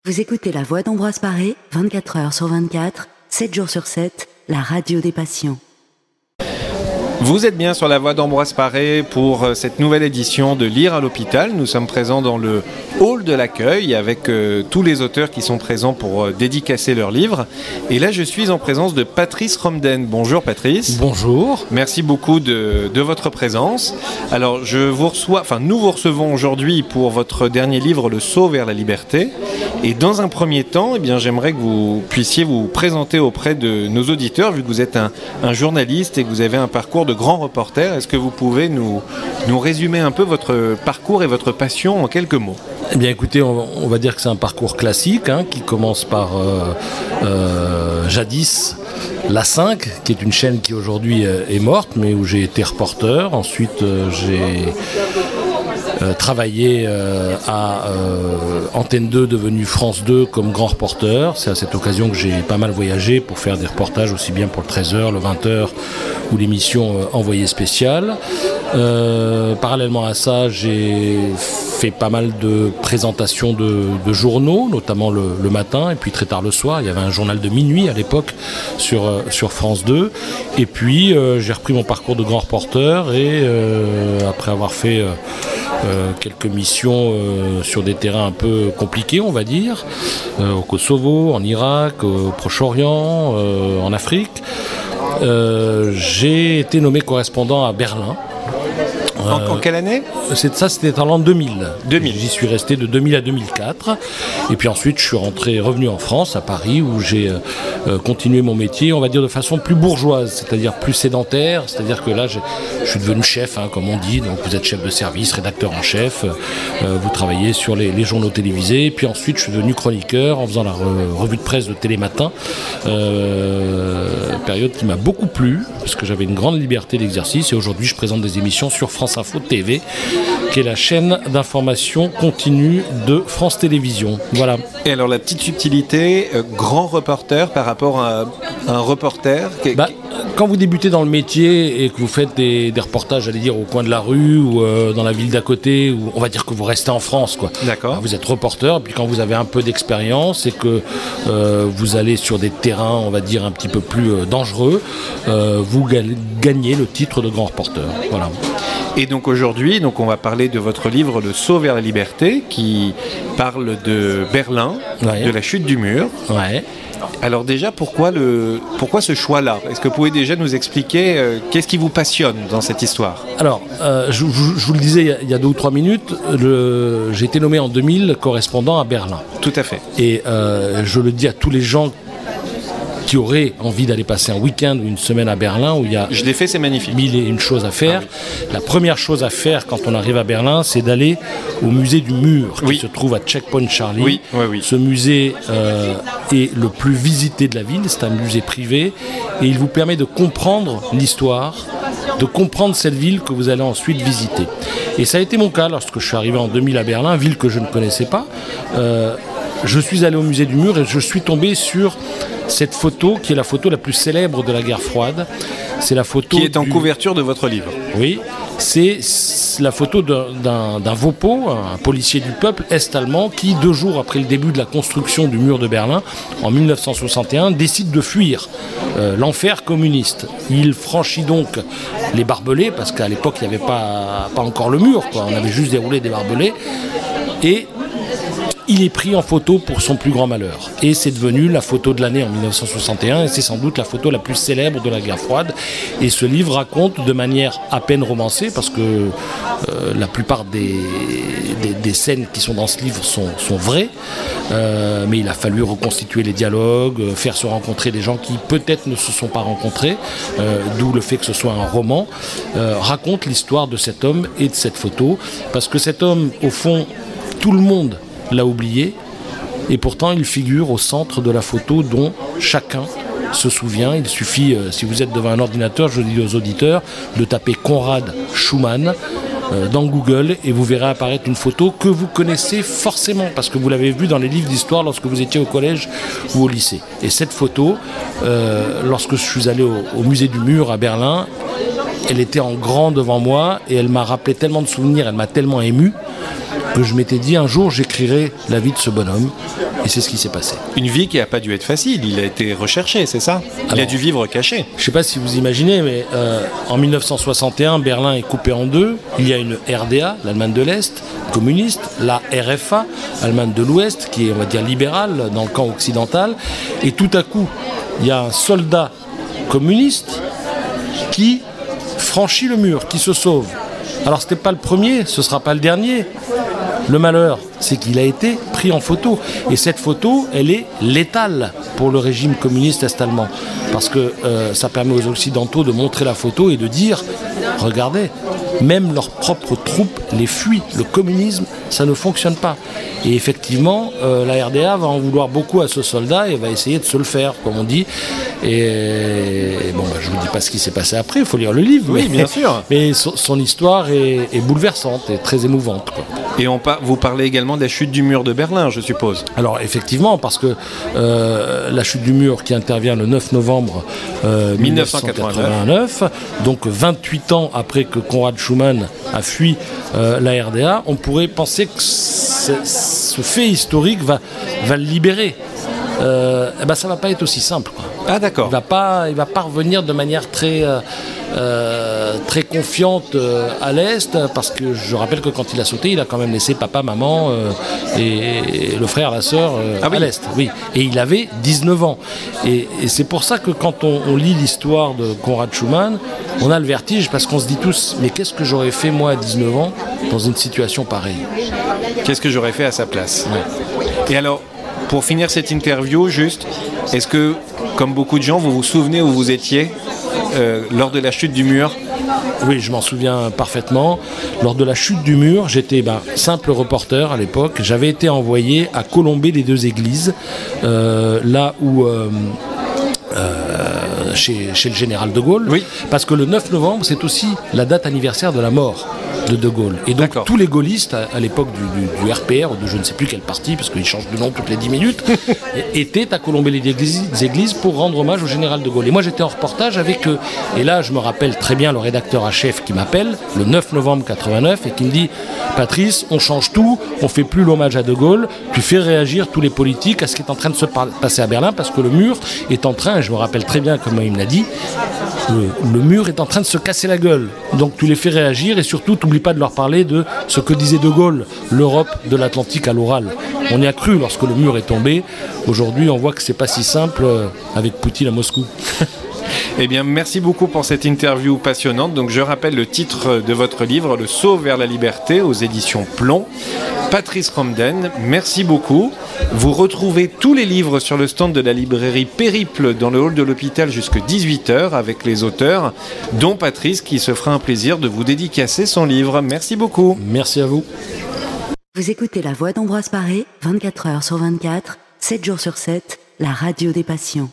Vous écoutez La Voix d'Ambroise Paré, 24 heures sur 24, 7 jours sur 7, la radio des patients. Vous êtes bien sur La Voix d'Ambroise Paré pour cette nouvelle édition de Lire à l'hôpital. Nous sommes présents dans le hall de l'accueil avec tous les auteurs qui sont présents pour dédicacer leurs livres. Et là, je suis en présence de Patrice Romden. Bonjour Patrice. Bonjour. Merci beaucoup de votre présence. Alors, nous vous recevons aujourd'hui pour votre dernier livre, Le saut vers la liberté. Et dans un premier temps, j'aimerais que vous puissiez vous présenter auprès de nos auditeurs, vu que vous êtes un journaliste et que vous avez un parcours de grand reporter. Est-ce que vous pouvez nous résumer un peu votre parcours et votre passion en quelques mots ? Eh bien écoutez, on va dire que c'est un parcours classique qui commence par jadis La 5, qui est une chaîne qui aujourd'hui est morte, mais où j'ai été reporter. Ensuite, j'ai travaillé à Antenne 2, devenue France 2, comme grand reporter. C'est à cette occasion que j'ai pas mal voyagé pour faire des reportages aussi bien pour le 13h, le 20h ou l'émission Envoyé spécial. Parallèlement à ça, j'ai fait pas mal de présentations de journaux, notamment le matin et puis très tard le soir. Il y avait un journal de minuit à l'époque sur France 2. Et puis j'ai repris mon parcours de grand reporter et après avoir fait quelques missions sur des terrains un peu compliqués, on va dire, au Kosovo, en Irak, au Proche-Orient, en Afrique. J'ai été nommé correspondant à Berlin. En quelle année ? C'était en l'an 2000. 2000. J'y suis resté de 2000 à 2004. Et puis ensuite, je suis revenu en France, à Paris, où j'ai continué mon métier, on va dire de façon plus bourgeoise, c'est-à-dire plus sédentaire. C'est-à-dire que là, je suis devenu chef, comme on dit. Donc vous êtes chef de service, rédacteur en chef. Vous travaillez sur les journaux télévisés. Et puis ensuite, je suis devenu chroniqueur en faisant la revue de presse de Télématin. Période qui m'a beaucoup plu, parce que j'avais une grande liberté d'exercice. Et aujourd'hui, je présente des émissions sur France Info TV, qui est la chaîne d'information continue de France Télévisions. Voilà. Et alors la petite subtilité, grand reporter par rapport à un reporter quand vous débutez dans le métier et que vous faites des reportages, j'allais dire, au coin de la rue ou dans la ville d'à côté, ou on va dire que vous restez en France, quoi. D'accord. Alors, vous êtes reporter, puis quand vous avez un peu d'expérience et que vous allez sur des terrains, on va dire, un petit peu plus dangereux, vous gagnez le titre de grand reporter. Voilà. Et donc aujourd'hui, on va parler de votre livre Le saut vers la liberté, qui parle de Berlin, de la chute du mur. Ouais. Alors déjà, pourquoi ce choix-là ? Est-ce que vous pouvez déjà nous expliquer qu'est-ce qui vous passionne dans cette histoire ? Alors, je vous le disais il y a 2 ou 3 minutes, j'ai été nommé en 2000 correspondant à Berlin. Tout à fait. Et je le dis à tous les gens qui auraient envie d'aller passer un week-end ou une semaine à Berlin où il y a je l'ai fait, c'est magnifique. 1001 choses à faire. Ah oui. La première chose à faire quand on arrive à Berlin, c'est d'aller au musée du mur qui se trouve à Checkpoint Charlie. Oui. Ce musée est le plus visité de la ville, c'est un musée privé et il vous permet de comprendre l'histoire, de comprendre cette ville que vous allez ensuite visiter. Et ça a été mon cas lorsque je suis arrivé en 2000 à Berlin, ville que je ne connaissais pas. Je suis allé au musée du mur et je suis tombé sur cette photo qui est la photo la plus célèbre de la guerre froide. C'est la photo qui est en couverture de votre livre. Oui, c'est la photo d'un Vopo, un policier du peuple est-allemand qui, 2 jours après le début de la construction du mur de Berlin, en 1961, décide de fuir l'enfer communiste. Il franchit donc les barbelés, parce qu'à l'époque, il n'y avait pas encore le mur, quoi. On avait juste déroulé des barbelés. Et il est pris en photo pour son plus grand malheur. Et c'est devenu la photo de l'année en 1961, et c'est sans doute la photo la plus célèbre de la guerre froide. Et ce livre raconte de manière à peine romancée, parce que la plupart des scènes qui sont dans ce livre sont vraies, mais il a fallu reconstituer les dialogues, faire se rencontrer des gens qui peut-être ne se sont pas rencontrés, d'où le fait que ce soit un roman, raconte l'histoire de cet homme et de cette photo, parce que cet homme, au fond, tout le monde l'a oublié, et pourtant il figure au centre de la photo dont chacun se souvient. Il suffit, si vous êtes devant un ordinateur, je dis aux auditeurs, de taper Konrad Schumann dans Google et vous verrez apparaître une photo que vous connaissez forcément parce que vous l'avez vue dans les livres d'histoire lorsque vous étiez au collège ou au lycée. Et cette photo, lorsque je suis allé au musée du mur à Berlin, elle était en grand devant moi et elle m'a rappelé tellement de souvenirs, elle m'a tellement ému que je m'étais dit un jour j'écrirai la vie de ce bonhomme, et c'est ce qui s'est passé. Une vie qui n'a pas dû être facile, il a été recherché, c'est ça? Il a dû vivre caché. Je ne sais pas si vous imaginez, mais en 1961, Berlin est coupé en deux. Il y a une RDA, l'Allemagne de l'Est, communiste, la RFA, Allemagne de l'Ouest, qui est, on va dire, libérale dans le camp occidental. Et tout à coup, il y a un soldat communiste qui franchit le mur, qui se sauve. Alors ce n'était pas le premier, ce ne sera pas le dernier. Le malheur, c'est qu'il a été pris en photo. Et cette photo, elle est létale pour le régime communiste est-allemand. Parce que ça permet aux Occidentaux de montrer la photo et de dire, regardez, même leurs propres troupes les fuient. Le communisme, ça ne fonctionne pas. Et effectivement, la RDA va en vouloir beaucoup à ce soldat et va essayer de se le faire, comme on dit. Et bon, je ne vous dis pas ce qui s'est passé après, il faut lire le livre. Oui, mais, bien sûr. Mais son histoire est bouleversante et très émouvante, quoi. Et vous parlez également de la chute du mur de Berlin, je suppose. Alors effectivement, parce que la chute du mur qui intervient le 9 novembre 1989, donc 28 ans après que Konrad Schumann a fui la RDA, on pourrait penser que ce fait historique va le libérer. Ça va pas être aussi simple, quoi. Ah d'accord. Il va pas revenir de manière très confiante à l'Est, parce que je rappelle que quand il a sauté, il a quand même laissé papa, maman et le frère, la sœur à l'Est. Oui. Et il avait 19 ans. Et c'est pour ça que quand on lit l'histoire de Konrad Schumann, on a le vertige, parce qu'on se dit tous, mais qu'est-ce que j'aurais fait moi à 19 ans dans une situation pareille? Qu'est-ce que j'aurais fait à sa place? Ouais. Et alors, pour finir cette interview, juste, est-ce que, comme beaucoup de gens, vous vous souvenez où vous étiez lors de la chute du mur? Oui, je m'en souviens parfaitement. Lors de la chute du mur, j'étais simple reporter à l'époque. J'avais été envoyé à colomber les deux églises, là où... chez le général de Gaulle, oui. Parce que le 9 novembre, c'est aussi la date anniversaire de la mort de Gaulle. Et donc tous les gaullistes, à l'époque du RPR, ou de je ne sais plus quel parti, parce qu'ils changent de nom toutes les 10 minutes, étaient à colomber les églises pour rendre hommage au général de Gaulle. Et moi, j'étais en reportage avec eux. Et là, je me rappelle très bien le rédacteur en chef qui m'appelle, le 9 novembre 89, et qui me dit « Patrice, on change tout, on fait plus l'hommage à de Gaulle, tu fais réagir tous les politiques à ce qui est en train de se passer à Berlin, parce que le mur est en train, et je me rappelle très bien comment il me l'a dit, le mur est en train de se casser la gueule. Donc tu les fais réagir, et surtout, t'oublies pas de leur parler de ce que disait de Gaulle, l'Europe de l'Atlantique à l'oral. On y a cru lorsque le mur est tombé. Aujourd'hui, on voit que c'est pas si simple avec Poutine à Moscou. Eh bien, merci beaucoup pour cette interview passionnante. Donc, je rappelle le titre de votre livre, Le saut vers la liberté, aux éditions Plomb. Patrice Romden, merci beaucoup. Vous retrouvez tous les livres sur le stand de la librairie Périple dans le hall de l'hôpital jusqu'à 18h avec les auteurs, dont Patrice qui se fera un plaisir de vous dédicacer son livre. Merci beaucoup. Merci à vous. Vous écoutez La Voix d'Ambroise Paré, 24 heures sur 24, 7 jours sur 7, la radio des patients.